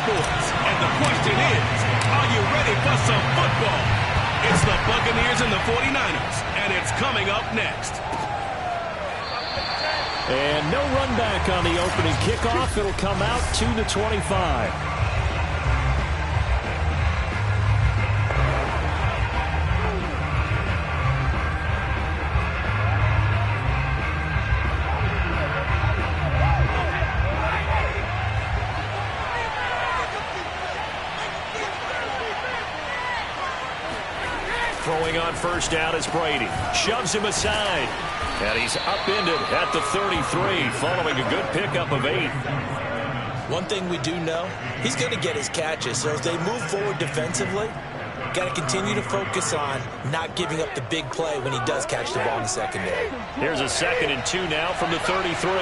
sports. And the question is, are you ready for some football? It's the Buccaneers and the 49ers, and it's coming up next. And no run back on the opening kickoff. It'll come out to the 25. Throwing on first down is Brady. Shoves him aside. And he's upended at the 33, following a good pickup of 8. One thing we do know, he's going to get his catches. So as they move forward defensively, got to continue to focus on not giving up the big play when he does catch the ball in the secondary. Here's a 2nd and 2 now from the 33.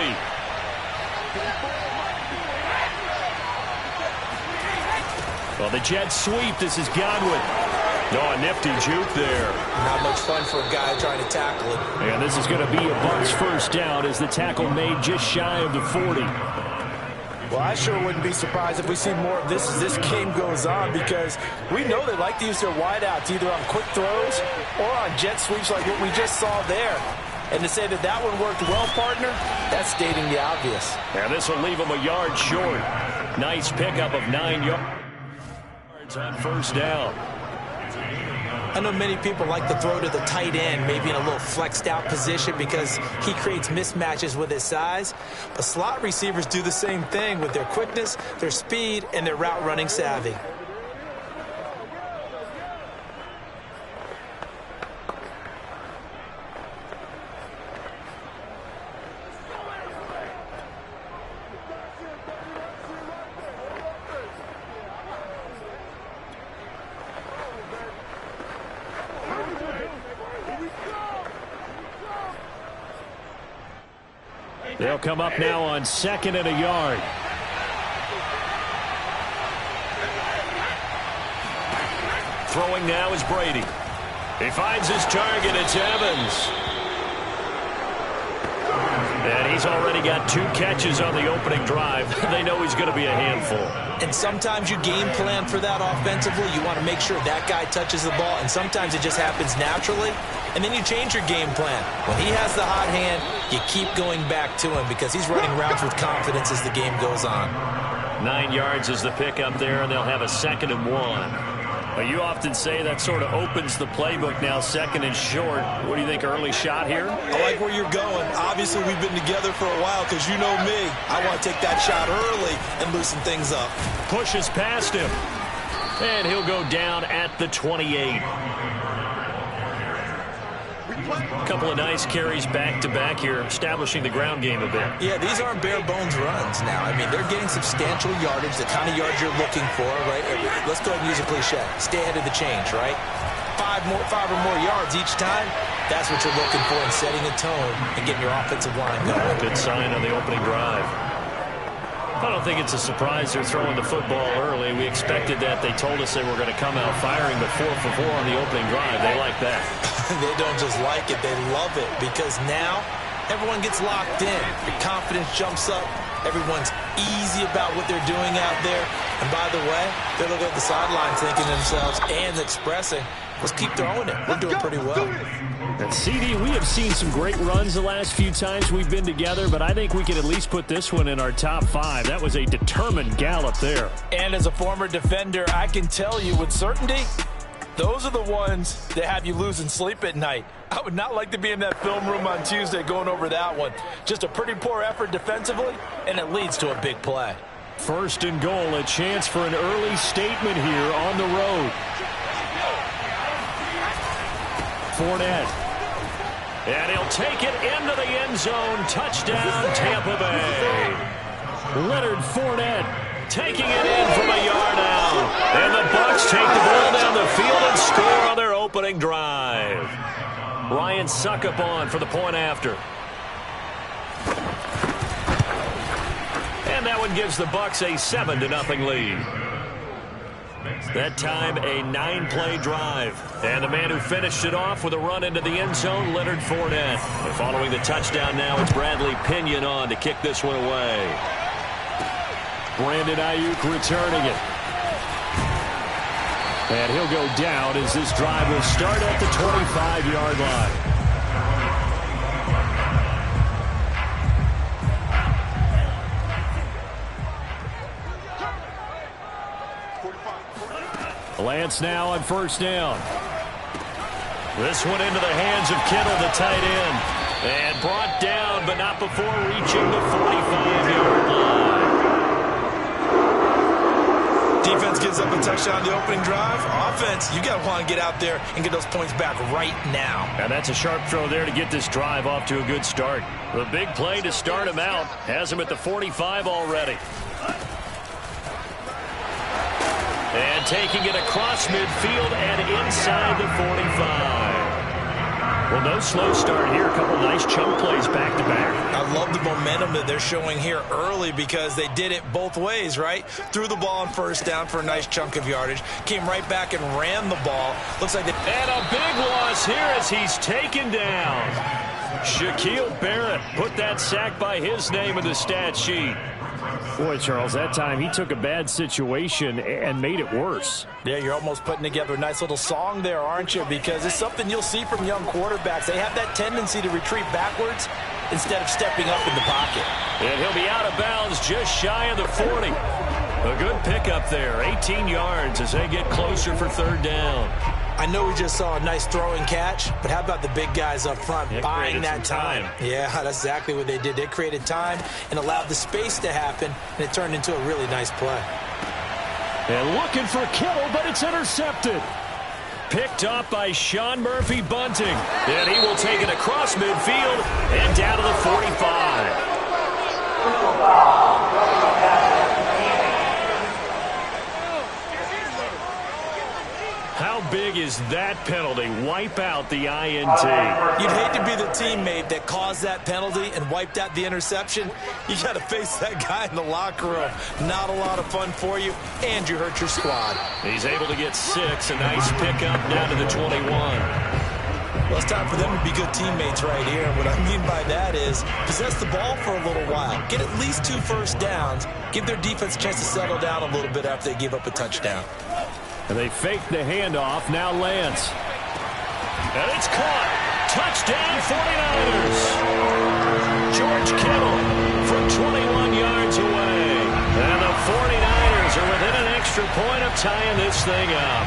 Well, the Jets sweep. This is Godwin. No, a nifty juke there. Not much fun for a guy trying to tackle it. And this is going to be a Bucs first down as the tackle made just shy of the 40. Well, I sure wouldn't be surprised if we see more of this as this game goes on, because we know they like to use their wideouts either on quick throws or on jet sweeps like what we just saw there. And to say that that one worked well, partner, that's stating the obvious. And this will leave him a yard short. Nice pickup of 9 yards on first down. I know many people like to throw to the tight end, maybe in a little flexed out position because he creates mismatches with his size. But slot receivers do the same thing with their quickness, their speed, and their route running savvy. They'll come up now on 2nd and a yard. Throwing now is Brady. He finds his target. It's Evans. And he's already got 2 catches on the opening drive. They know he's going to be a handful. And sometimes you game plan for that offensively. You want to make sure that guy touches the ball, and sometimes it just happens naturally. And then you change your game plan. When he has the hot hand, you keep going back to him because he's running routes with confidence as the game goes on. 9 yards is the pickup there, and they'll have a 2nd and 1. But you often say that sort of opens the playbook now, 2nd and short. What do you think, early shot here? I like where you're going. Obviously, we've been together for a while because you know me. I want to take that shot early and loosen things up. Pushes past him. And he'll go down at the 28. A couple of nice carries back-to-back here, establishing the ground game a bit. Yeah, these aren't bare-bones runs now. I mean, they're getting substantial yardage, the kind of yards you're looking for, right? Let's go ahead and use a cliche. Stay ahead of the change, right? 5 or more yards each time, that's what you're looking for in setting a tone and getting your offensive line going. Good sign on the opening drive. I don't think it's a surprise they're throwing the football early. We expected that. They told us they were going to come out firing, but 4 for 4 on the opening drive. They like that. They don't just like it, they love it, because now everyone gets locked in. Your confidence jumps up. Everyone's easy about what they're doing out there. And by the way, they're looking at the sidelines thinking to themselves and expressing, let's keep throwing it. We're doing pretty well. And CD, we have seen some great runs the last few times we've been together, but I think we can at least put this one in our top 5. That was a determined gallop there. And as a former defender, I can tell you with certainty, those are the ones that have you losing sleep at night. I would not like to be in that film room on Tuesday going over that one. Just a pretty poor effort defensively, and it leads to a big play. 1st and goal, a chance for an early statement here on the road. Fournette. And he'll take it into the end zone. Touchdown, Tampa Bay. Leonard Fournette taking it in from a yard out. And the Bucs take the ball down the field and score on their opening drive. Ryan Suckup on for the point after. And that one gives the Bucs a 7-0 lead. That time, a 9-play drive. And the man who finished it off with a run into the end zone, Leonard Fournette. And following the touchdown now, it's Bradley Pinion on to kick this one away. Brandon Ayuk returning it. And he'll go down as this drive will start at the 25-yard line. Lance now on first down. This one into the hands of Kittle, the tight end. And brought down, but not before reaching the 45-yard line. Defense gives up a touchdown the opening drive. Offense, you got to want to get out there and get those points back right now. And that's a sharp throw there to get this drive off to a good start. The big play to start him out has him at the 45 already. And taking it across midfield and inside the 45. Well, no slow start here. A couple nice chunk plays back-to-back. I love the momentum that they're showing here early because they did it both ways, right? Threw the ball on first down for a nice chunk of yardage. Came right back and ran the ball. Looks like they... And a big loss here as he's taken down. Shaquille Barrett put that sack by his name in the stat sheet. Boy, Charles, that time he took a bad situation and made it worse. Yeah, you're almost putting together a nice little song there, aren't you? Because it's something you'll see from young quarterbacks. They have that tendency to retreat backwards instead of stepping up in the pocket. And he'll be out of bounds just shy of the 40. A good pickup there, 18 yards as they get closer for third down. I know we just saw a nice throwing catch, but how about the big guys up front buying that time? Yeah, that's exactly what they did. They created time and allowed the space to happen, and it turned into a really nice play. And looking for Kittle, but it's intercepted. Picked up by Sean Murphy Bunting. And he will take it across midfield and down to the 45. How big is that penalty? Wipe out the INT. You'd hate to be the teammate that caused that penalty and wiped out the interception. You got to face that guy in the locker room. Not a lot of fun for you, and you hurt your squad. He's able to get 6. A nice pickup down to the 21. Well, it's time for them to be good teammates right here. And what I mean by that is possess the ball for a little while. Get at least 2 first downs. Give their defense a chance to settle down a little bit after they give up a touchdown. And they fake the handoff. Now Lance. And it's caught. Touchdown 49ers. George Kittle from 21 yards away. And the 49ers are within an extra point of tying this thing up.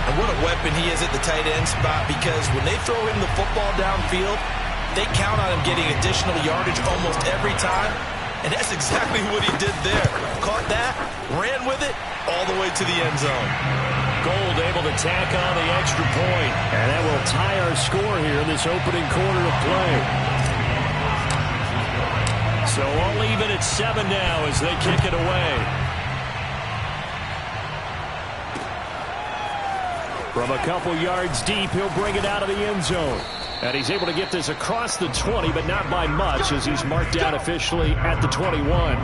And what a weapon he is at the tight end spot, because when they throw him the football downfield, they count on him getting additional yardage almost every time. And that's exactly what he did there. Caught that, ran with it, all the way to the end zone. Gold able to tack on the extra point. And that will tie our score here in this opening quarter of play. So all even at 7 now as they kick it away. From a couple yards deep, he'll bring it out of the end zone. And he's able to get this across the 20, but not by much as he's marked down officially at the 21.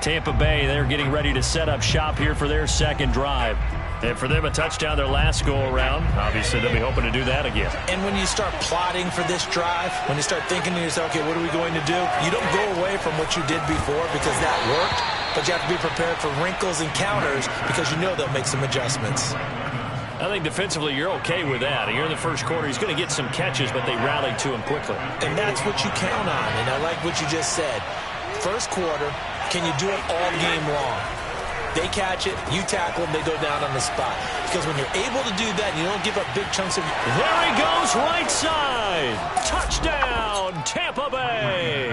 Tampa Bay, they're getting ready to set up shop here for their second drive. And for them, a touchdown their last go-around. Obviously, they'll be hoping to do that again. And when you start plotting for this drive, when you start thinking to yourself, okay, what are we going to do? You don't go away from what you did before because that worked, but you have to be prepared for wrinkles and counters because you know they'll make some adjustments. I think defensively you're okay with that. Here in the first quarter, he's going to get some catches, but they rallied to him quickly. And that's what you count on, and I like what you just said. First quarter, can you do it all game long? They catch it, you tackle them, they go down on the spot. Because when you're able to do that, you don't give up big chunks of... There he goes, right side. Touchdown, Tampa Bay.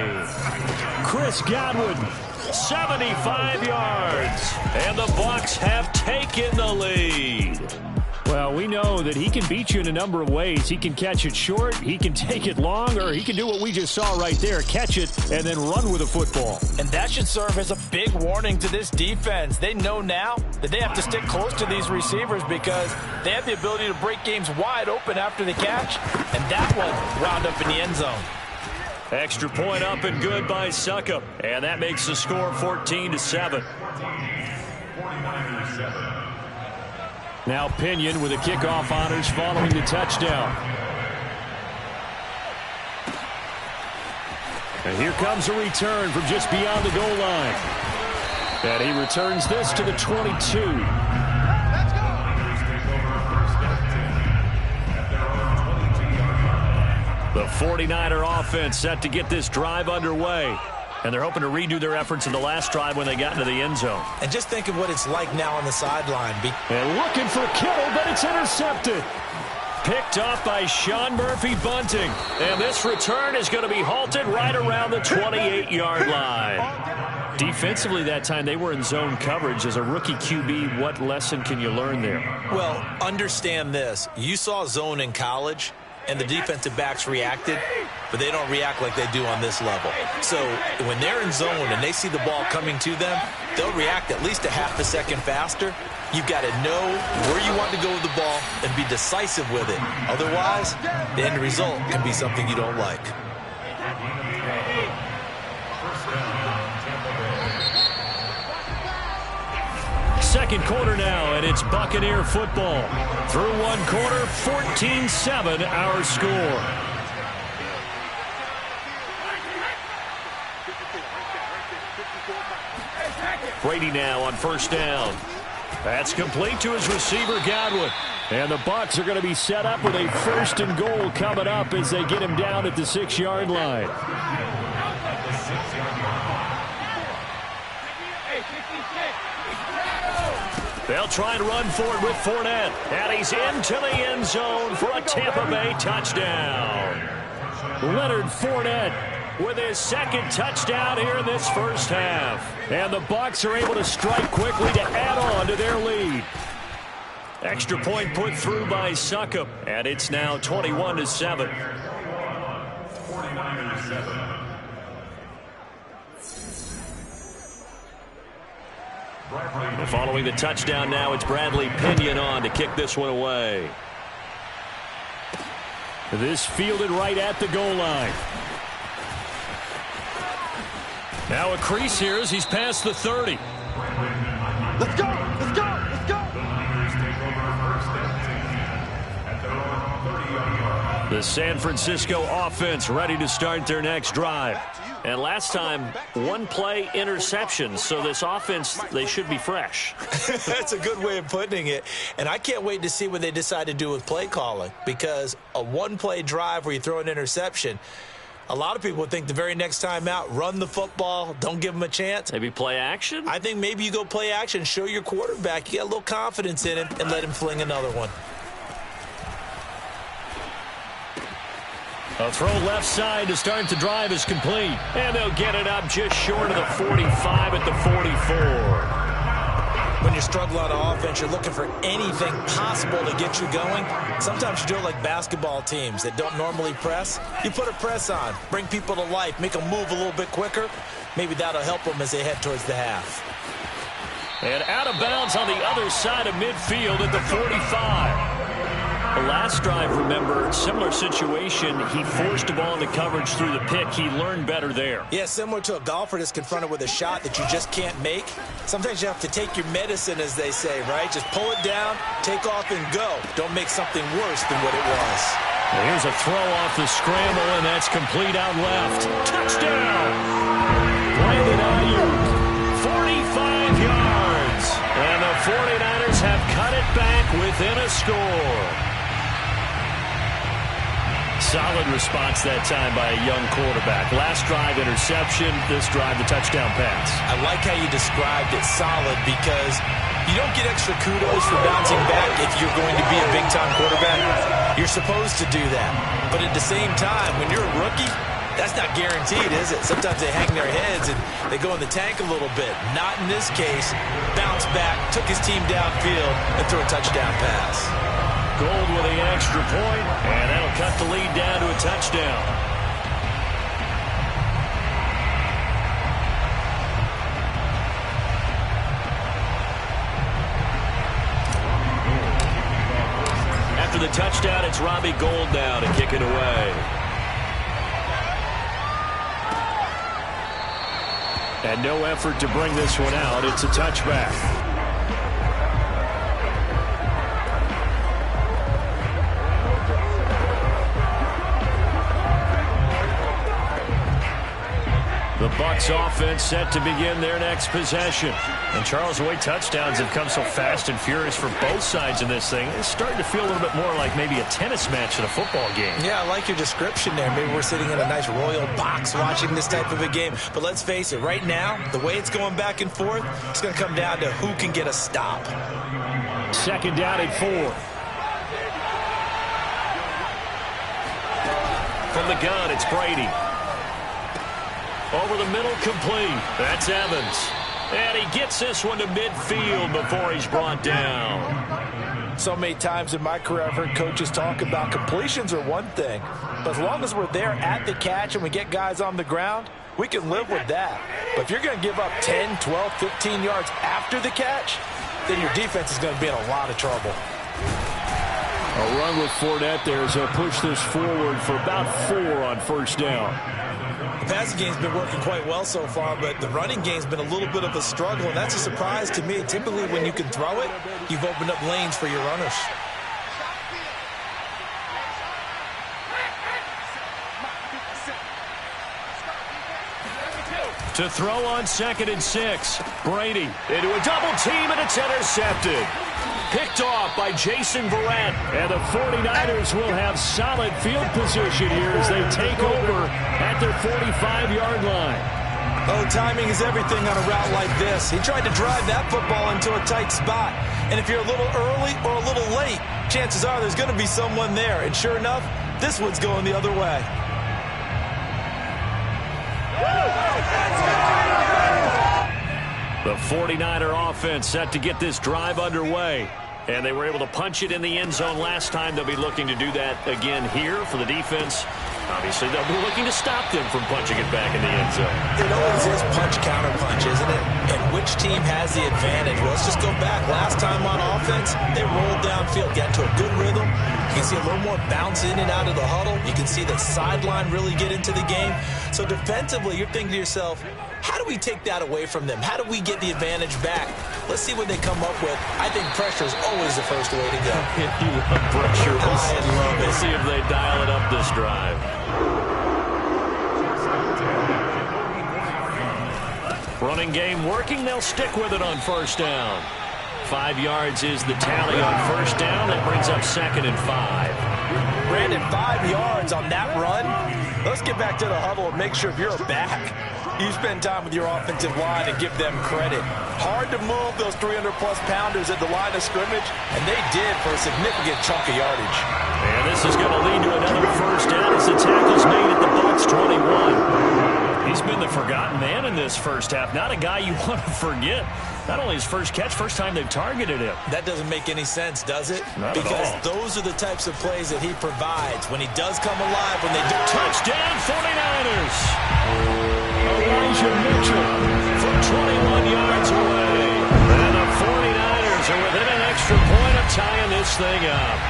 Chris Godwin, 75 yards. And the Bucs have taken the lead. Well, we know that he can beat you in a number of ways. He can catch it short, he can take it long, or he can do what we just saw right there, catch it and then run with the football. And that should serve as a big warning to this defense. They know now that they have to stick close to these receivers because they have the ability to break games wide open after the catch, and that one wound up in the end zone. Extra point up and good by Suckup, and that makes the score 14-7. Now Pinion with the kickoff honors following the touchdown. And here comes a return from just beyond the goal line. And he returns this to the 22. The 49er offense set to get this drive underway. And they're hoping to redo their efforts in the last drive when they got into the end zone. And just think of what it's like now on the sideline. And looking for Kittle, but it's intercepted. Picked off by Sean Murphy-Bunting. And this return is going to be halted right around the 28-yard line. Defensively that time, they were in zone coverage. As a rookie QB, what lesson can you learn there? Well, understand this. You saw zone in college, and the defensive backs reacted, but they don't react like they do on this level. So when they're in zone and they see the ball coming to them, they'll react at least a half a second faster. You've got to know where you want to go with the ball and be decisive with it. Otherwise, the end result can be something you don't like. Second quarter now, and it's Buccaneer football. Through one quarter, 14-7 our score. Brady now on first down. That's complete to his receiver, Godwin. And the Bucs are going to be set up with a first and goal coming up as they get him down at the 6-yard line. They'll try and run for it with Fournette. And he's into the end zone for a Tampa Bay touchdown. Leonard Fournette with his second touchdown here in this first half. And the Bucs are able to strike quickly to add on to their lead. Extra point put through by Succop. And it's now 21-7. Following the touchdown now, it's Bradley Pinion on to kick this one away. This fielded right at the goal line. Now a crease here as he's past the 30. Let's go! Let's go! Let's go! The San Francisco offense ready to start their next drive. And last time, one play interception. So this offense, they should be fresh. That's a good way of putting it. And I can't wait to see what they decide to do with play calling. Because a one-play drive where you throw an interception, a lot of people think the very next time out, run the football, don't give them a chance. Maybe play action? I think maybe you go play action, show your quarterback you got a little confidence in him, and let him fling another one. A throw left side to start the drive is complete. And they'll get it up just short of the 45 at the 44. When you're struggling on offense, you're looking for anything possible to get you going. Sometimes you do it like basketball teams that don't normally press. You put a press on, bring people to life, make them move a little bit quicker. Maybe that'll help them as they head towards the half. And out of bounds on the other side of midfield at the 45. The last drive, remember, similar situation. He forced a ball into coverage through the pick. He learned better there. Yeah, similar to a golfer that's confronted with a shot that you just can't make. Sometimes you have to take your medicine, as they say, right? Just pull it down, take off, and go. Don't make something worse than what it was. Well, here's a throw off the scramble, and that's complete out left. Touchdown! Brandon Ayuk, 45 yards. And the 49ers have cut it back within a score. Solid response that time by a young quarterback. Last drive, interception. This drive, the touchdown pass. I like how you described it, solid, because you don't get extra kudos for bouncing back if you're going to be a big-time quarterback. You're supposed to do that. But at the same time, when you're a rookie, that's not guaranteed, is it? Sometimes they hang their heads and they go in the tank a little bit. Not in this case. Bounce back, took his team downfield, and threw a touchdown pass. Gold with the extra point, and that'll cut the lead down to a touchdown. After the touchdown, it's Robbie Gould now to kick it away. And no effort to bring this one out. It's a touchback. Bucs offense set to begin their next possession. And Charles, the way touchdowns have come so fast and furious for both sides in this thing, it's starting to feel a little bit more like maybe a tennis match in a football game. Yeah, I like your description there. Maybe we're sitting in a nice royal box watching this type of a game. But let's face it, right now, the way it's going back and forth, it's going to come down to who can get a stop. Second down and 4. From the gun, it's Brady. Over the middle, complete. That's Evans. And he gets this one to midfield before he's brought down. So many times in my career, I've heard coaches talk about completions are one thing. But as long as we're there at the catch and we get guys on the ground, we can live with that. But if you're going to give up 10, 12, 15 yards after the catch, then your defense is going to be in a lot of trouble. A run with Fournette there as they'll push this forward for about 4 on first down. The passing game's been working quite well so far, but the running game's been a little bit of a struggle, and that's a surprise to me. Typically, when you can throw it, you've opened up lanes for your runners. To throw on 2nd and 6. Brady into a double team, and it's intercepted. Picked off by Jason Verrett. And the 49ers will have solid field position here as they take over at their 45-yard line. Oh, timing is everything on a route like this. He tried to drive that football into a tight spot. And if you're a little early or a little late, chances are there's going to be someone there. And sure enough, this one's going the other way. The 49er offense set to get this drive underway. And they were able to punch it in the end zone last time. They'll be looking to do that again here for the defense. Obviously, they'll be looking to stop them from punching it back in the end zone. It always is punch-counter-punch, isn't it? And which team has the advantage? Well, let's just go back. Last time on offense, they rolled downfield, got into a good rhythm. You can see a little more bounce in and out of the huddle. You can see the sideline really get into the game. So defensively, you're thinking to yourself, how do we take that away from them? How do we get the advantage back? Let's see what they come up with. I think pressure is always the first way to go. You love pressure. I love it. We'll see if they dial it up this drive. Running game working. They'll stick with it on first down. 5 yards is the tally on first down. That brings up 2nd and 5. Brandon, 5 yards on that run. Let's get back to the huddle and make sure if you're back, you spend time with your offensive line and give them credit. Hard to move those 300-plus pounders at the line of scrimmage, and they did for a significant chunk of yardage. And this is going to lead to another first down as the tackle's made at the Bucs 21. He's been the forgotten man in this first half. Not a guy you want to forget. Not only his first catch, first time they've targeted him. That doesn't make any sense, does it? Not because at all. those are the types of plays that he provides. When he does come alive, when they do touchdown 49ers. Elijah Mitchell from 21 yards away. And the 49ers are within an extra point of tying this thing up.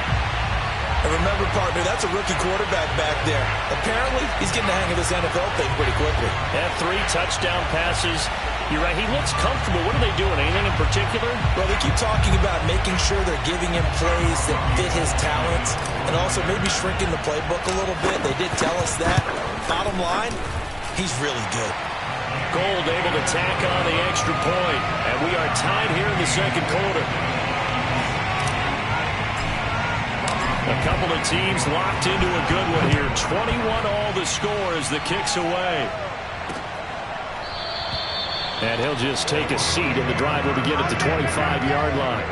And remember, partner, that's a rookie quarterback back there. Apparently, he's getting the hang of this NFL thing pretty quickly. Have 3 touchdown passes. You're right, he looks comfortable. What are they doing? Anything in particular? Well, they keep talking about making sure they're giving him plays that fit his talents and also maybe shrinking the playbook a little bit. They did tell us that. Bottom line, he's really good. Gold able to tack on the extra point. And we are tied here in the second quarter. A couple of teams locked into a good one here. 21 all the score as the kick's away. And he'll just take a seat, and the drive will begin at the 25-yard line.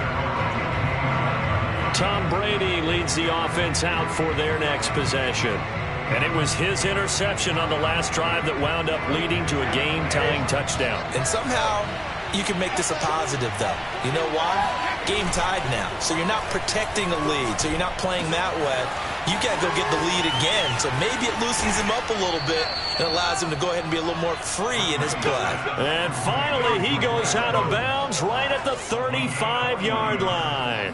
Tom Brady leads the offense out for their next possession. And it was his interception on the last drive that wound up leading to a game-tying touchdown. And somehow you can make this a positive, though. You know why? Game tied now. So you're not protecting a lead. So you're not playing that way. You got to go get the lead again. So maybe it loosens him up a little bit and allows him to go ahead and be a little more free in his play. And finally, he goes out of bounds right at the 35-yard line.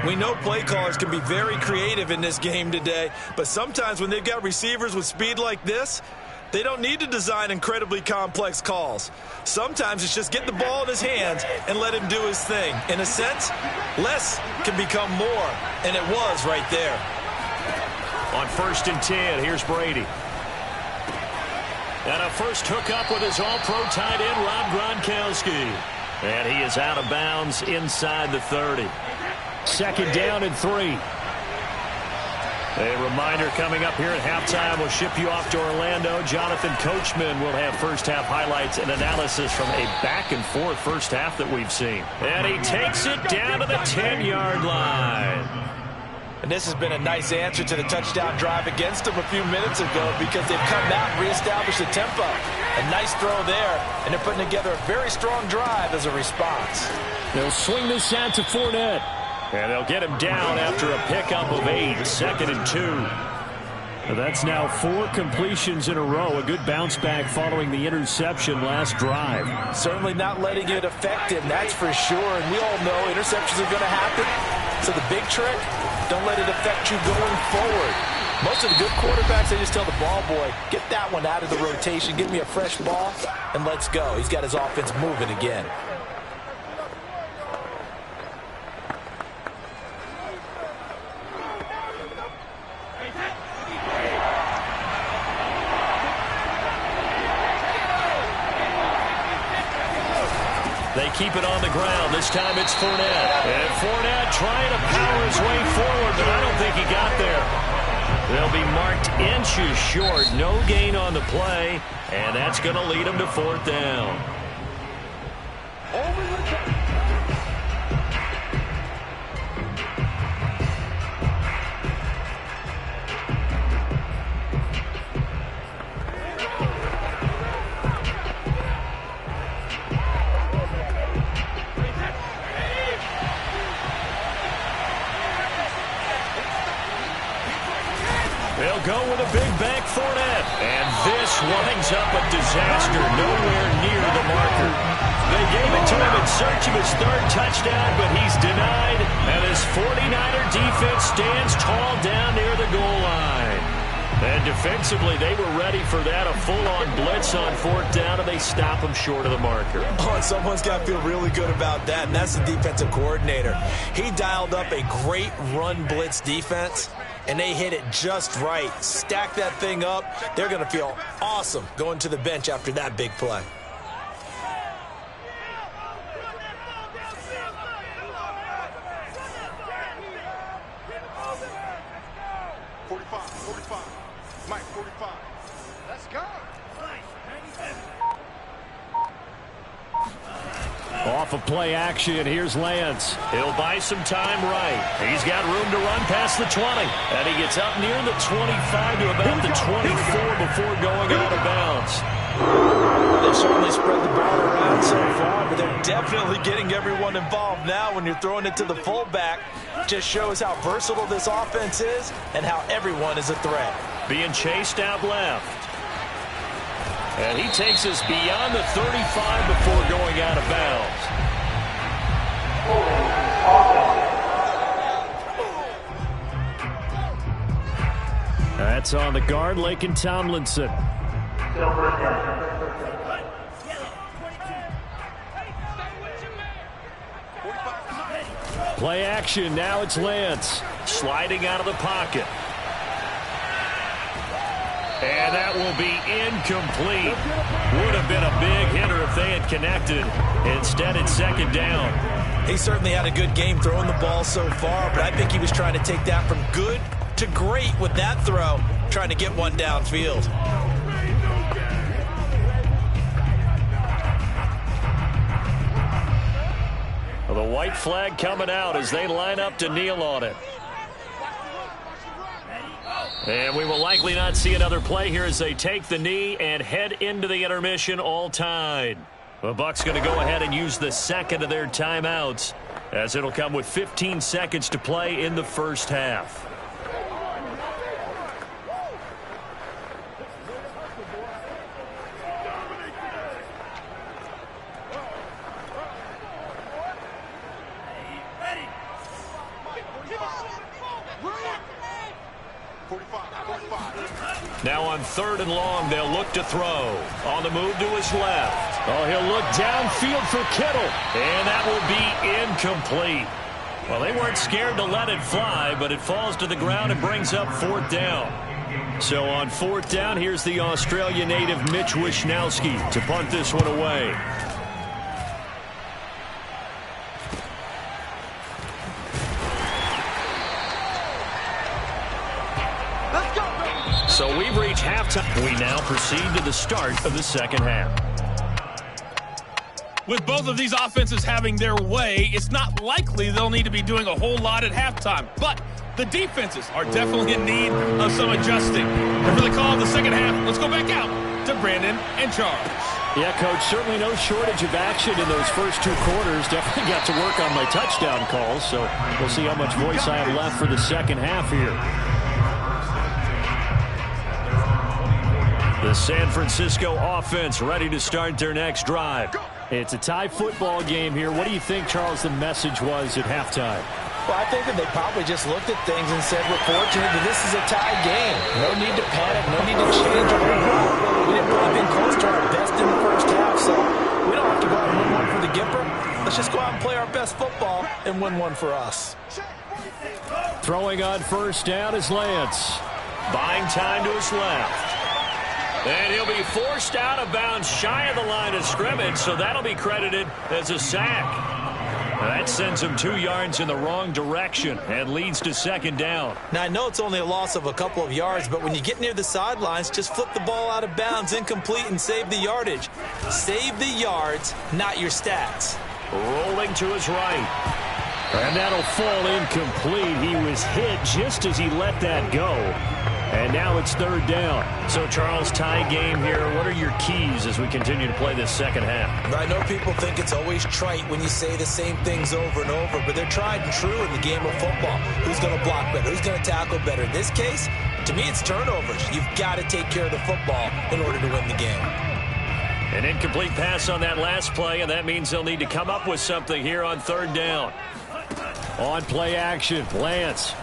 We know play callers can be very creative in this game today, but sometimes when they've got receivers with speed like this, they don't need to design incredibly complex calls. Sometimes it's just get the ball in his hands and let him do his thing. In a sense, less can become more, and it was right there. On 1st and 10, here's Brady. And a first hookup with his all-pro tight end, Rob Gronkowski. And he is out of bounds inside the 30. Second down and 3. A reminder coming up here at halftime. We'll ship you off to Orlando. Jonathan Coachman will have first-half highlights and analysis from a back-and-forth first half that we've seen. And he takes it down to the 10-yard line. And this has been a nice answer to the touchdown drive against them a few minutes ago because they've come out and reestablished the tempo. A nice throw there, and they're putting together a very strong drive as a response. They'll swing this out to Fournette. And they'll get him down after a pickup of 8, 2nd and 2. That's now 4 completions in a row. A good bounce back following the interception last drive. Certainly not letting it affect him, that's for sure. And we all know interceptions are going to happen. So the big trick, don't let it affect you going forward. Most of the good quarterbacks, they just tell the ball boy, get that one out of the rotation, give me a fresh ball, and let's go. He's got his offense moving again. They keep it on the ground. This time it's Fournette. And Fournette trying to power his way forward, but I don't think he got there. They'll be marked inches short. No gain on the play, and that's going to lead them to 4th down. They'll go with a big bank Fournette. And this winds up a disaster. Nowhere near the marker. They gave it to him in search of his 3rd touchdown, but he's denied. And his 49er defense stands tall down near the goal line. And defensively, they were ready for that. A full-on blitz on 4th down, and they stop him short of the marker. Oh, and someone's got to feel really good about that, and that's the defensive coordinator. He dialed up a great run blitz defense, and they hit it just right. Stack that thing up. They're going to feel awesome going to the bench after that big play. Off of play action, here's Lance. He'll buy some time right. He's got room to run past the 20. And he gets up near the 25 to about the 24 before going out of bounds. They've certainly spread the ball around so far, but they're definitely getting everyone involved now when you're throwing it to the fullback. Just shows how versatile this offense is and how everyone is a threat. Being chased out left. And he takes us beyond the 35 before going out of bounds. That's on the guard, Laken Tomlinson. Play action, now it's Lance. Sliding out of the pocket. And that will be incomplete. Would have been a big hitter if they had connected. Instead, it's 2nd down. He certainly had a good game throwing the ball so far, but I think he was trying to take that from good to great with that throw, trying to get one downfield. Well, the white flag coming out as they line up to kneel on it. And we will likely not see another play here as they take the knee and head into the intermission all tied. The Bucs going to go ahead and use the 2nd of their timeouts as it'll come with 15 seconds to play in the first half. Now on 3rd and long, they'll look to throw. On the move to his left. Oh, he'll look downfield for Kittle. And that will be incomplete. Well, they weren't scared to let it fly, but it falls to the ground and brings up 4th down. So on 4th down, here's the Australia native Mitch Wishnowsky to punt this one away. So we've reached halftime. We now proceed to the start of the second half. With both of these offenses having their way, it's not likely they'll need to be doing a whole lot at halftime. But the defenses are definitely in need of some adjusting. And for the call of the second half, let's go back out to Brandon and Charles. Yeah, Coach, certainly no shortage of action in those first 2 quarters. Definitely got to work on my touchdown calls, so we'll see how much voice I have left for the second half here. The San Francisco offense ready to start their next drive. It's a tie football game here. What do you think, Charles, the message was at halftime? Well, I think that they probably just looked at things and said, we're fortunate that this is a tie game. No need to panic. No need to change our route. We didn't put anything close to our best in the first half, so we don't have to go out and win one for the Gipper. Let's just go out and play our best football and win one for us. Throwing on 1st down is Lance. Buying time to his left. And he'll be forced out of bounds shy of the line of scrimmage, so that'll be credited as a sack. That sends him 2 yards in the wrong direction and leads to 2nd down. Now, I know it's only a loss of a couple of yards, but when you get near the sidelines, just flip the ball out of bounds, incomplete, and save the yardage. Save the yards, not your stats. Rolling to his right. And that'll fall incomplete. He was hit just as he let that go. And now it's 3rd down. So, Charles, tie game here. What are your keys as we continue to play this second half? I know people think it's always trite when you say the same things over and over, but they're tried and true in the game of football. Who's going to block better? Who's going to tackle better? In this case, to me, it's turnovers. You've got to take care of the football in order to win the game. An incomplete pass on that last play, and that means they'll need to come up with something here on 3rd down. On play action, Lance.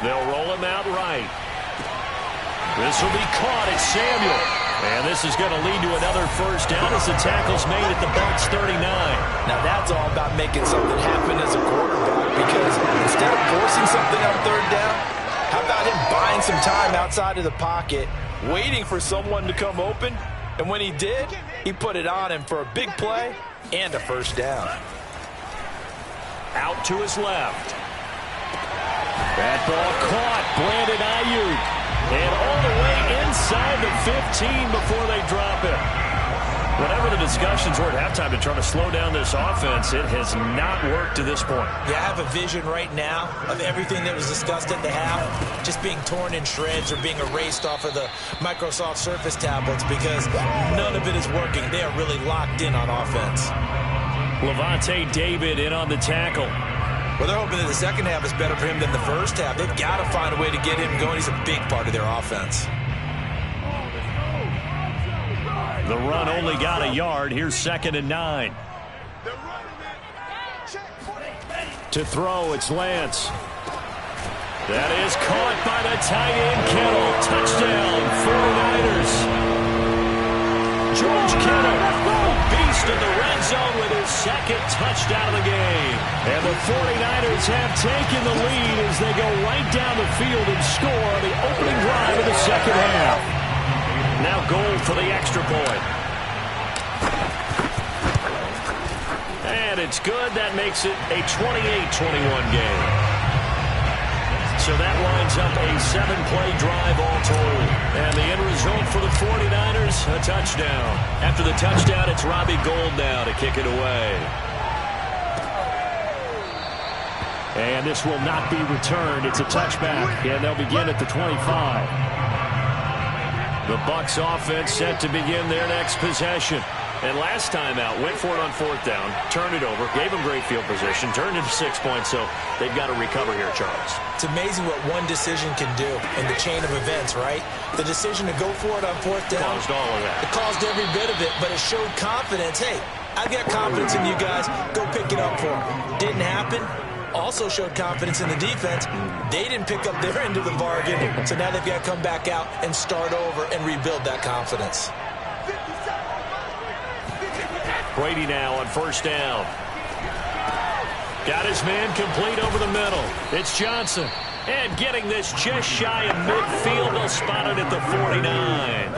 They'll roll him out right. This will be caught. It's Samuel. And this is going to lead to another 1st down as the tackle's made at the Bucs 39. Now, that's all about making something happen as a quarterback, because instead of forcing something on 3rd down, how about him buying some time outside of the pocket, waiting for someone to come open, and when he did, he put it on him for a big play and a 1st down. Out to his left. That ball caught. Brandon Ayuk. And all the way inside the 15 before they drop it. Whatever the discussions were at halftime to try to slow down this offense, it has not worked to this point. Yeah, I have a vision right now of everything that was discussed at the half just being torn in shreds or being erased off of the Microsoft Surface tablets, because none of it is working. They are really locked in on offense. Levante David in on the tackle. Well, they're hoping that the second half is better for him than the first half. They've got to find a way to get him going. He's a big part of their offense. The run only got a yard. Here's 2nd and 9. To throw, it's Lance. That is caught by the tight end, Kittle. Touchdown, 49ers. George Kittle, beast in the red zone with his 2nd touchdown of the game. And the 49ers have taken the lead as they go right down the field and score on the opening drive of the second half. Now goal for the extra point. And it's good. That makes it a 28-21 game. So that lines up a 7-play drive all told. And the end result for the 49ers, a touchdown. After the touchdown, it's Robbie Gould now to kick it away. And this will not be returned. It's a touchback, and they'll begin at the 25. The Bucs offense set to begin their next possession. And last time out, went for it on 4th down, turned it over, gave them great field position, turned it to 6 points, so they've got to recover here, Charles. It's amazing what one decision can do in the chain of events, right? The decision to go for it on 4th down. Caused all of that. It caused every bit of it, but it showed confidence. Hey, I've got confidence in you guys. Go pick it up for them. Didn't happen. Also showed confidence in the defense. They didn't pick up their end of the bargain, so now they've got to come back out and start over and rebuild that confidence. Brady now on 1st down. Got his man complete over the middle. It's Johnson. And getting this just shy of midfield, they'll spot it at the 49.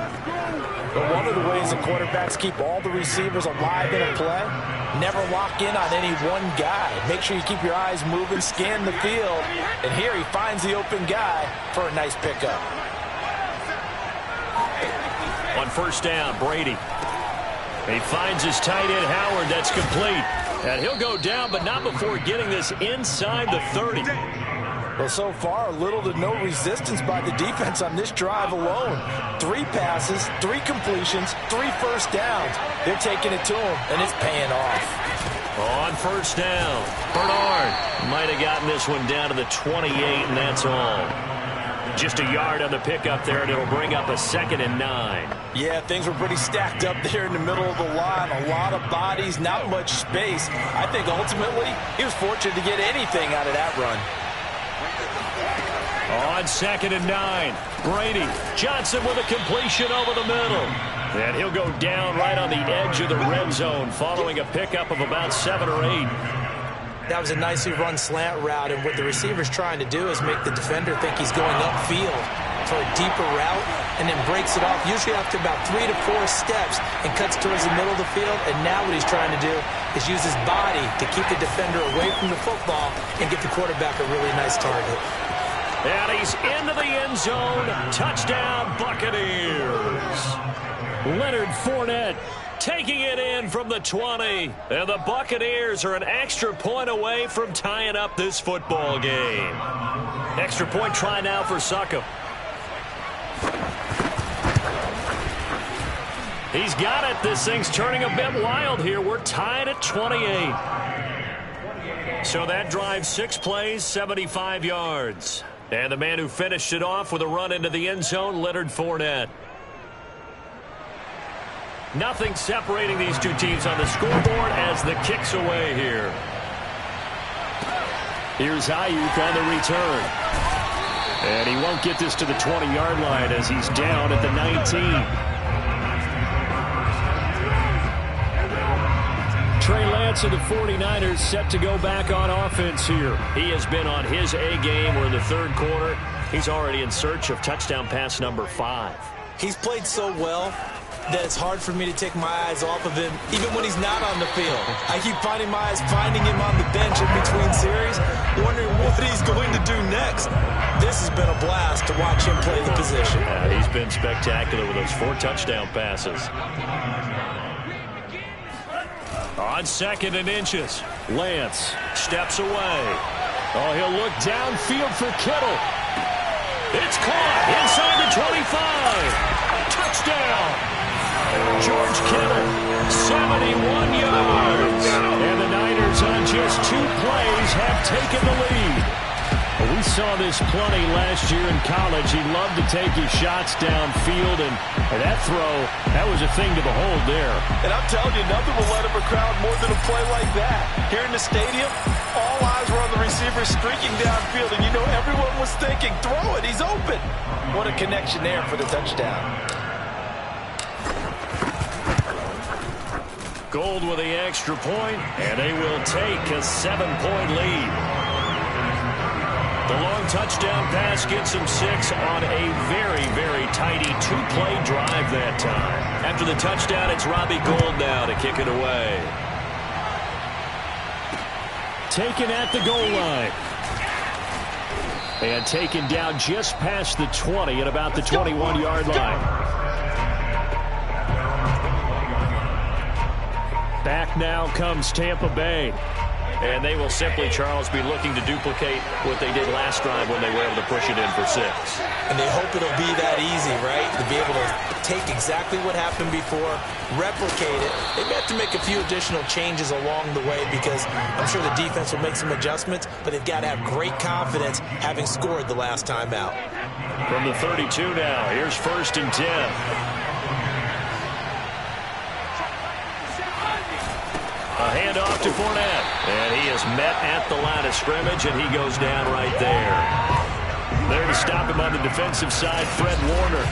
But one of the ways the quarterbacks keep all the receivers alive in a play, never lock in on any one guy. Make sure you keep your eyes moving, scan the field. And here he finds the open guy for a nice pickup. On first down, Brady. He finds his tight end, Howard. That's complete. And he'll go down, but not before getting this inside the 30. Well, so far, little to no resistance by the defense on this drive alone. 3 passes, 3 completions, 3 first downs. They're taking it to him, and it's paying off. On first down, Bernard might have gotten this one down to the 28, and that's all. Just a yard on the pickup there, and it'll bring up a 2nd and 9. Yeah, things were pretty stacked up there in the middle of the line. A lot of bodies, not much space. I think ultimately he was fortunate to get anything out of that run. On 2nd and 9, Brady. Johnson with a completion over the middle. And he'll go down right on the edge of the red zone following a pickup of about 7 or 8. That was a nicely run slant route, and what the receiver's trying to do is make the defender think he's going upfield for a deeper route and then breaks it off, usually after about 3 to 4 steps, and cuts towards the middle of the field. And now what he's trying to do is use his body to keep the defender away from the football and get the quarterback a really nice target. And he's into the end zone. Touchdown, Buccaneers. Leonard Fournette taking it in from the 20. And the Buccaneers are an extra point away from tying up this football game. Extra point try now for Suckup. He's got it. This thing's turning a bit wild here. We're tied at 28. So that drive, 6 plays, 75 yards. And the man who finished it off with a run into the end zone, Leonard Fournette. Nothing separating these two teams on the scoreboard as the kick's away here. Here's Ayuk on the return. And he won't get this to the 20-yard line as he's down at the 19. Trey Lance of the 49ers set to go back on offense here. He has been on his A game. We're in the 3rd quarter. He's already in search of touchdown pass number 5. He's played so well that it's hard for me to take my eyes off of him, even when he's not on the field. I keep finding my eyes finding him on the bench in between series, wondering what he's going to do next. This has been a blast to watch him play the position. He's been spectacular with those 4 touchdown passes. On 2nd and inches, Lance steps away. Oh, he'll look downfield for Kittle. It's caught inside the 25. Touchdown. George Kittle, 71 yards. And the Niners on just 2 plays have taken the lead. We saw this plenty last year in college. He loved to take his shots downfield, and that throw, that was a thing to behold there. And I'm telling you, nothing will let up a crowd more than a play like that. Here in the stadium, all eyes were on the receiver streaking downfield, and you know everyone was thinking, throw it, he's open. What a connection there for the touchdown. Gold with the extra point, and they will take a 7-point lead. The long touchdown pass gets him 6 on a very, very tidy 2-play drive that time. After the touchdown, it's Robbie Gould now to kick it away. Taken at the goal line. And taken down just past the 20 at about the 21-yard line. Back now comes Tampa Bay. And they will simply, Charles, be looking to duplicate what they did last drive when they were able to push it in for 6. And they hope it'll be that easy, right? To be able to take exactly what happened before, replicate it. They may have to make a few additional changes along the way because I'm sure the defense will make some adjustments, but they've got to have great confidence having scored the last time out. From the 32 now, here's 1st and 10. A handoff to Fournette. And he is met at the line of scrimmage, and he goes down right there. There to stop him on the defensive side, Fred Warner.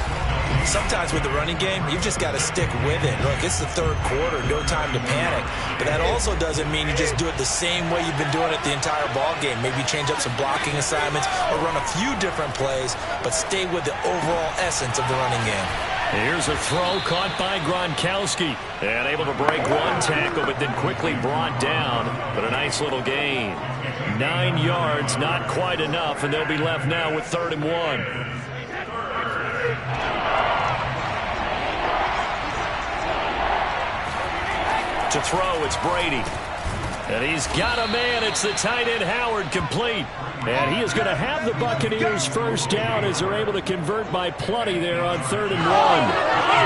Sometimes with the running game, you've just got to stick with it. Look, it's the third quarter, no time to panic. But that also doesn't mean you just do it the same way you've been doing it the entire ball game. Maybe change up some blocking assignments or run a few different plays, but stay with the overall essence of the running game. Here's a throw caught by Gronkowski. And able to break one tackle, but then quickly brought down. But a nice little gain. 9 yards, not quite enough, and they'll be left now with 3rd and 1. To throw, it's Brady. And he's got a man. It's the tight end, Howard, complete. And he is going to have the Buccaneers first down as they're able to convert by plenty there on 3rd and 1.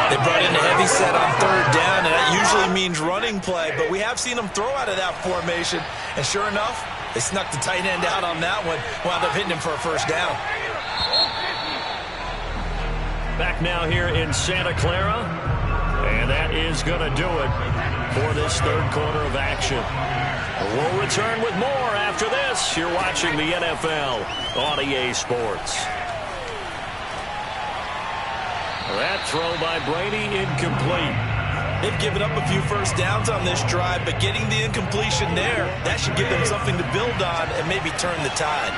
They brought in a heavy set on 3rd down, and that usually means running play. But we have seen them throw out of that formation. And sure enough, they snuck the tight end out on that one. Wound up hitting him for a first down. Back now here in Santa Clara. And that is going to do it for this 3rd quarter of action. We'll return with more after this. You're watching the NFL on EA Sports. That throw by Brady incomplete. They've given up a few first downs on this drive, but getting the incompletion there, that should give them something to build on and maybe turn the tide.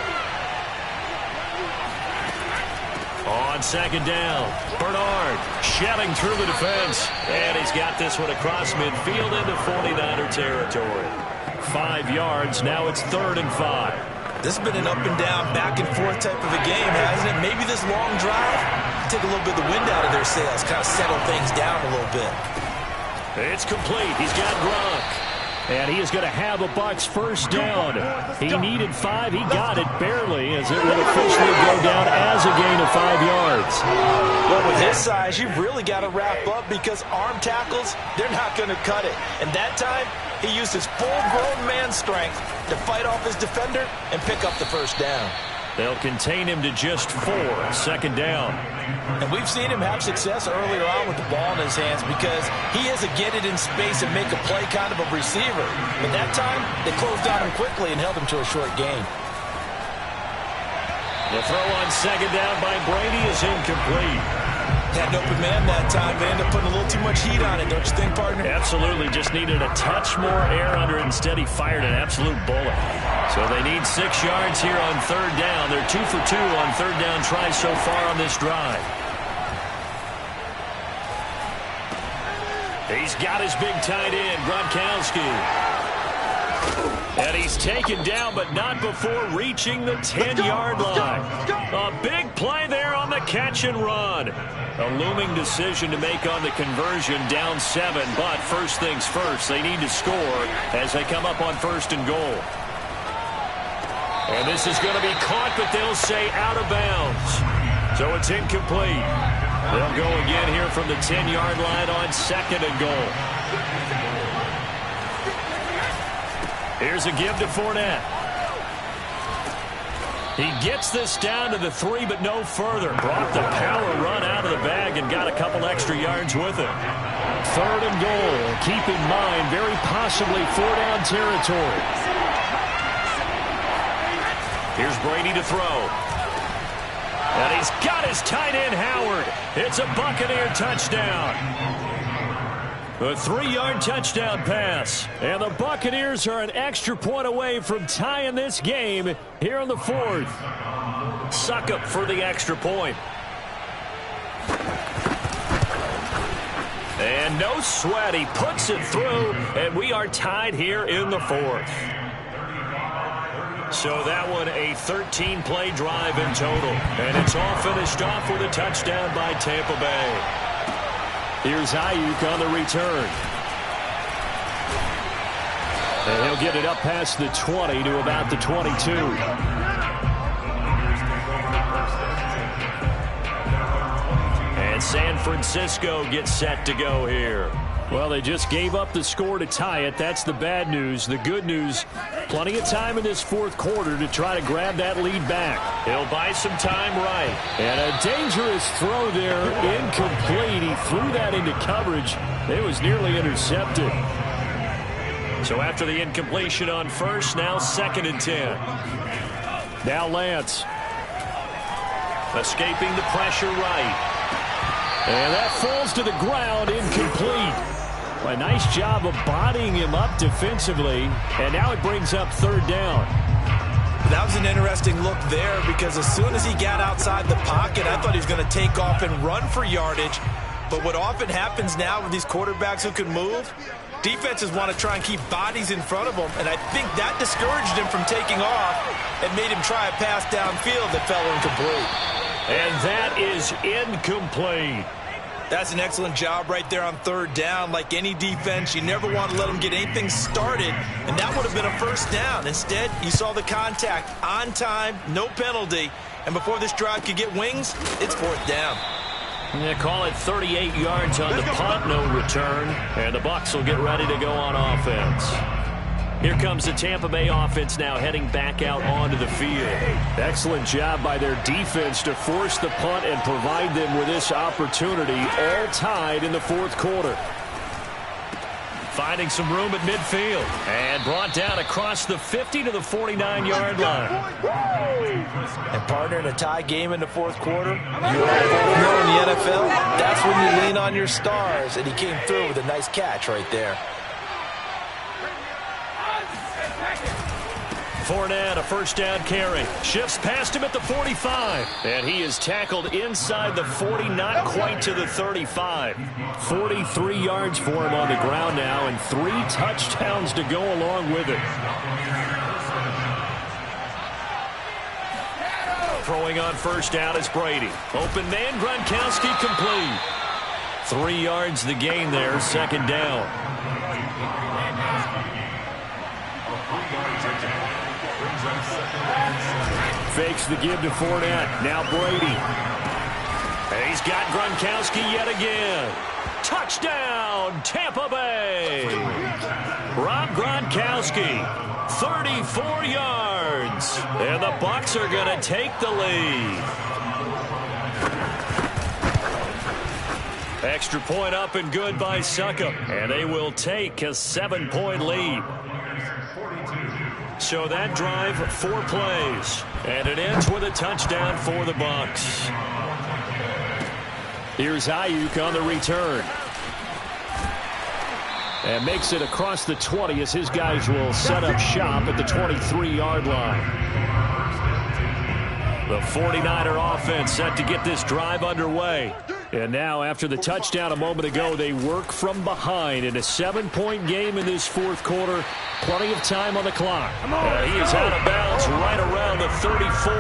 On 2nd down, Bernard shelling through the defense. And he's got this one across midfield into 49er territory. 5 yards, now it's 3rd and 5. This has been an up and down, back and forth type of a game, hasn't it? Maybe this long drive take a little bit of the wind out of their sails, kind of settle things down a little bit. It's complete. He's got Gronk. And he is going to have a Bucs first down. He needed 5. He got it barely, as it will officially go down as a gain of 5 yards. Well, with his size, you've really got to wrap up because arm tackles, they're not going to cut it. And that time, he used his full-grown man strength to fight off his defender and pick up the first down. They'll contain him to just 4. 2nd down. And we've seen him have success earlier on with the ball in his hands because he is a get it in space and make a play kind of a receiver. But that time, they closed on him quickly and held him to a short gain. The throw on 2nd down by Brady is incomplete. Had an open man that time. They ended up putting a little too much heat on it, don't you think, partner? Absolutely. Just needed a touch more air under it. Instead, he fired an absolute bullet. So they need 6 yards here on 3rd down. They're 2 for 2 on 3rd down tries so far on this drive. He's got his big tight end, Gronkowski. And he's taken down, but not before reaching the 10-yard line. A big play there on the catch and run. A looming decision to make on the conversion, down 7. But first things first, they need to score as they come up on 1st and goal. And this is going to be caught, but they'll say out of bounds. So it's incomplete. They'll go again here from the 10-yard line on 2nd and goal. Here's a give to Fournette. He gets this down to the 3, but no further. Brought the power run out of the bag and got a couple extra yards with it. 3rd and goal. Keep in mind, very possibly 4-down territory. Here's Brady to throw. And he's got his tight end, Howard. It's a Buccaneer touchdown. A 3-yard touchdown pass. And the Buccaneers are an extra point away from tying this game here in the 4th. Suckup for the extra point. And no sweat. He puts it through, and we are tied here in the 4th. So that one a 13-play drive in total. And it's all finished off with a touchdown by Tampa Bay. Here's Ayuk on the return. And he'll get it up past the 20 to about the 22. And San Francisco gets set to go here. Well, they just gave up the score to tie it. That's the bad news. The good news, plenty of time in this 4th quarter to try to grab that lead back. He'll buy some time right. And a dangerous throw there, incomplete. He threw that into coverage. It was nearly intercepted. So after the incompletion on 1st, now 2nd and 10. Now Lance. Escaping the pressure right. And that falls to the ground, incomplete. A nice job of bodying him up defensively, and now it brings up third down. That was an interesting look there because as soon as he got outside the pocket, I thought he was going to take off and run for yardage. But what often happens now with these quarterbacks who can move, defenses want to try and keep bodies in front of them, and I think that discouraged him from taking off and made him try a pass downfield that fell incomplete. And that is incomplete. That's an excellent job right there on third down. Like any defense, you never want to let them get anything started, and that would have been a first down. Instead, you saw the contact on time, no penalty, and before this drive could get wings, it's fourth down. They call it 38 yards on the punt, no return, and the Bucs will get ready to go on offense. Here comes the Tampa Bay offense now heading back out onto the field. Excellent job by their defense to force the punt and provide them with this opportunity, all tied in the fourth quarter. Finding some room at midfield and brought down across the 50 to the 49-yard line. And partner, in a tie game in the fourth quarter, you all know in the NFL, that's when you lean on your stars, and he came through with a nice catch right there. Fournette, a first down carry. Shifts past him at the 45. And he is tackled inside the 40, not quite to the 35. 43 yards for him on the ground now, and 3 touchdowns to go along with it. Throwing on first down is Brady. Open man, Gronkowski complete. 3 yards the gain there, second down. Fakes the give to Fournette. Now Brady. He's got Gronkowski yet again. Touchdown, Tampa Bay. Rob Gronkowski, 34 yards. And the Bucs are going to take the lead. Extra point up and good by Succop. And they will take a 7-point lead. So that drive, 4 plays. And it ends with a touchdown for the Bucs. Here's Ayuk on the return. And makes it across the 20 as his guys will set up shop at the 23-yard line. The 49er offense set to get this drive underway. And now, after the touchdown a moment ago, they work from behind in a 7-point game in this fourth quarter. Plenty of time on the clock. He is out of bounds right around the 34.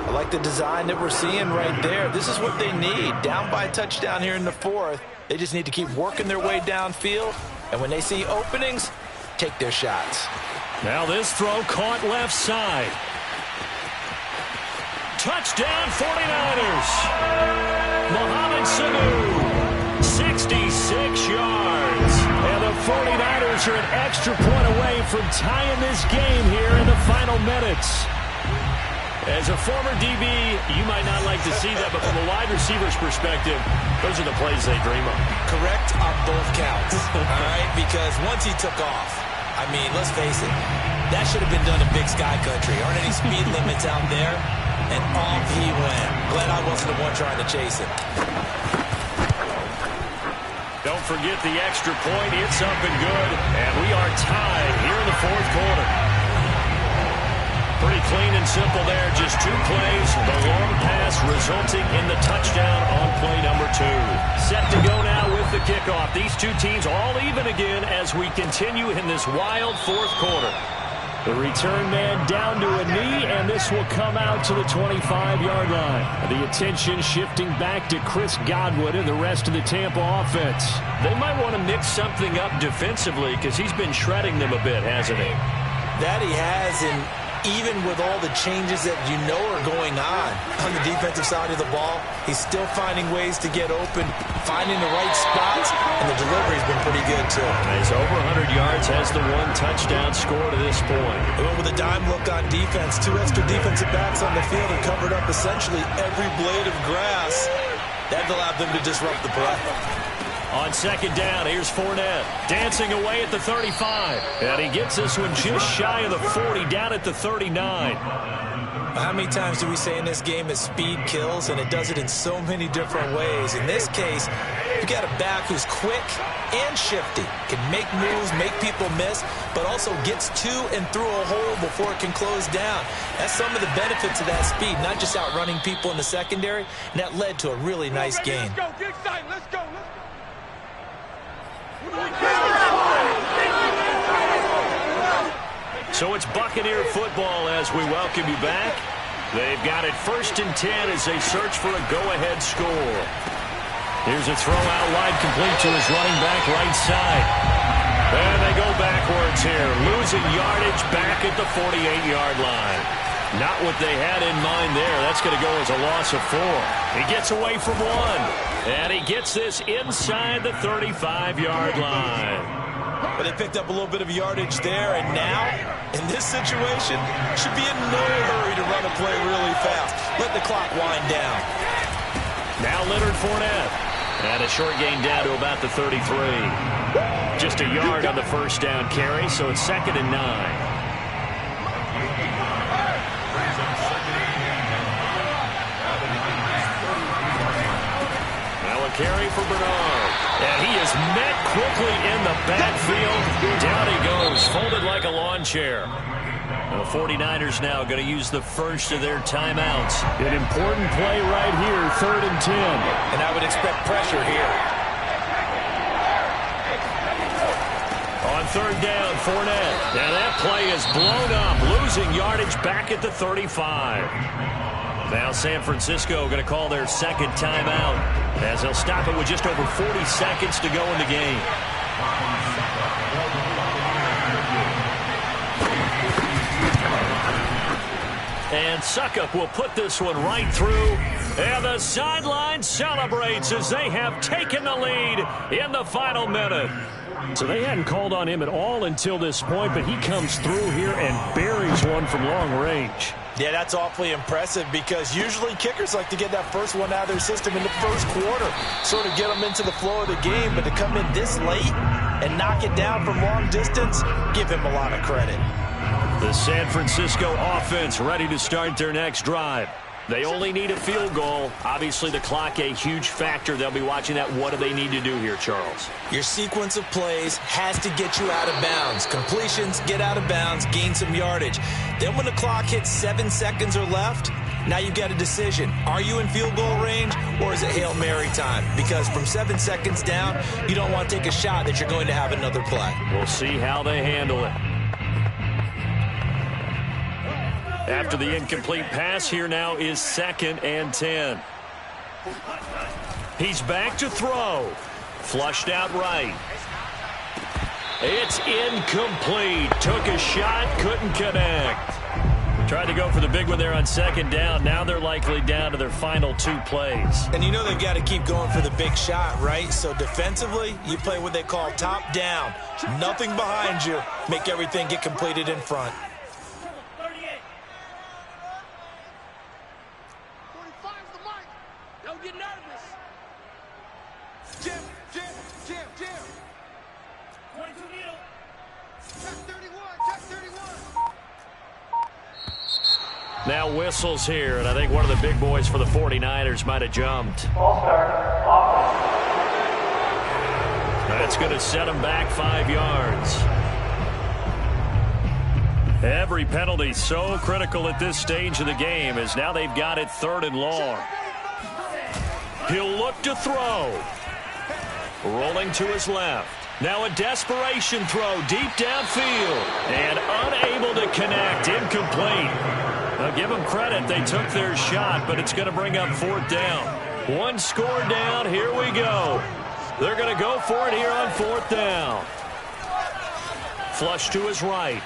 I like the design that we're seeing right there. This is what they need. Down by a touchdown here in the fourth. They just need to keep working their way downfield. And when they see openings, take their shots. Now this throw caught left side. Touchdown 49ers. Mohamed Sanu, 66 yards. And the 49ers are an extra point away from tying this game here in the final minutes. As a former DB, you might not like to see that, but from a wide receiver's perspective, those are the plays they dream of. Correct on both counts, all right? Because once he took off, I mean, let's face it, that should have been done in Big Sky Country. Aren't any speed limits out there? And off he went. Glad I wasn't the one trying to chase him. Don't forget the extra point. It's up and good. And we are tied here in the fourth quarter. Pretty clean and simple there. Just 2 plays. The long pass resulting in the touchdown on play number 2. Set to go now with the kickoff. These two teams all even again as we continue in this wild fourth quarter. The return man down to a knee, and this will come out to the 25-yard line. The attention shifting back to Chris Godwin and the rest of the Tampa offense. They might want to mix something up defensively because he's been shredding them a bit, hasn't he? That he has, and even with all the changes that you know are going on the defensive side of the ball, he's still finding ways to get open, finding the right spots, and the delivery's been pretty good, too. He's over 100 yards, has the 1 touchdown score to this point. They went with a dime look on defense. 2 extra defensive backs on the field and covered up essentially every blade of grass. That allowed them to disrupt the play. On second down, here's Fournette dancing away at the 35. And he gets this one just shy of the 40, down at the 39. How many times do we say in this game that speed kills, and it does it in so many different ways? In this case, you got a back who's quick and shifty, can make moves, make people miss, but also gets to and through a hole before it can close down. That's some of the benefits of that speed, not just outrunning people in the secondary, and that led to a really nice game. Let's go. Get excited. Let's go. So it's Buccaneer football as we welcome you back. They've got it 1st and 10 as they search for a go-ahead score. Here's a throw out wide, complete to his running back right side. And they go backwards here, losing yardage back at the 48-yard line. Not what they had in mind there. That's going to go as a loss of 4. He gets away from 1. And he gets this inside the 35-yard line. But they picked up a little bit of yardage there, and now, in this situation, should be in no hurry to run a play really fast. Let the clock wind down. Now Leonard Fournette. And a short gain down to about the 33. Just a yard on the first down carry, so it's 2nd and 9. Carry for Bernard. And he is met quickly in the backfield. Down he goes, folded like a lawn chair. The 49ers now going to use the first of their timeouts. An important play right here, 3rd and 10. And I would expect pressure here. On 3rd down, Fournette. And that play is blown up, losing yardage back at the 35. Now San Francisco going to call their 2nd timeout as they'll stop it with just over 40 seconds to go in the game. And Suckup will put this one right through. And the sideline celebrates as they have taken the lead in the final minute. So they hadn't called on him at all until this point, but he comes through here and buries one from long range. Yeah, that's awfully impressive because usually kickers like to get that first one out of their system in the first quarter, sort of get them into the flow of the game, but to come in this late and knock it down from long distance, give him a lot of credit. The San Francisco offense ready to start their next drive. They only need a field goal. Obviously, the clock a huge factor. They'll be watching that. What do they need to do here, Charles? Your sequence of plays has to get you out of bounds. Completions, get out of bounds, gain some yardage. Then when the clock hits 7 seconds or left, now you've got a decision. Are you in field goal range or is it Hail Mary time? Because from 7 seconds down, you don't want to take a shot that you're going to have another play. We'll see how they handle it. After the incomplete pass, here now is 2nd and 10. He's back to throw. Flushed out right. It's incomplete. Took a shot, couldn't connect. Tried to go for the big one there on 2nd down. Now they're likely down to their final 2 plays. And you know they've got to keep going for the big shot, right? So defensively, you play what they call top down. Nothing behind you. Make everything get completed in front. Now whistles here, and I think one of the big boys for the 49ers might have jumped. That's going to set them back 5 yards. Every penalty so critical at this stage of the game as now they've got it 3rd and long. He'll look to throw. Rolling to his left. Now a desperation throw deep downfield. And unable to connect. Incomplete. Now give them credit. They took their shot, but it's going to bring up 4th down. 1 score down. Here we go. They're going to go for it here on 4th down. Flush to his right.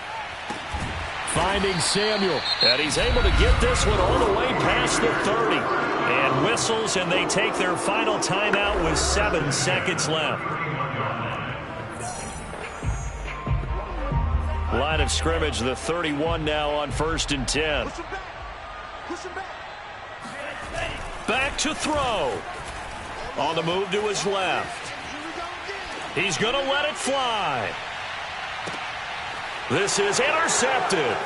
Finding Samuel. And he's able to get this one all the way past the 30. And whistles, and they take their final timeout with 7 seconds left. Line of scrimmage, the 31 now on 1st and 10. Back to throw. On the move to his left. He's going to let it fly. This is intercepted.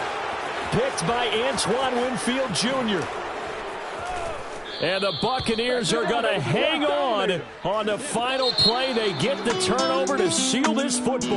picked by Antoine Winfield Jr. And the Buccaneers are going to hang on the final play. They get the turnover to seal this football.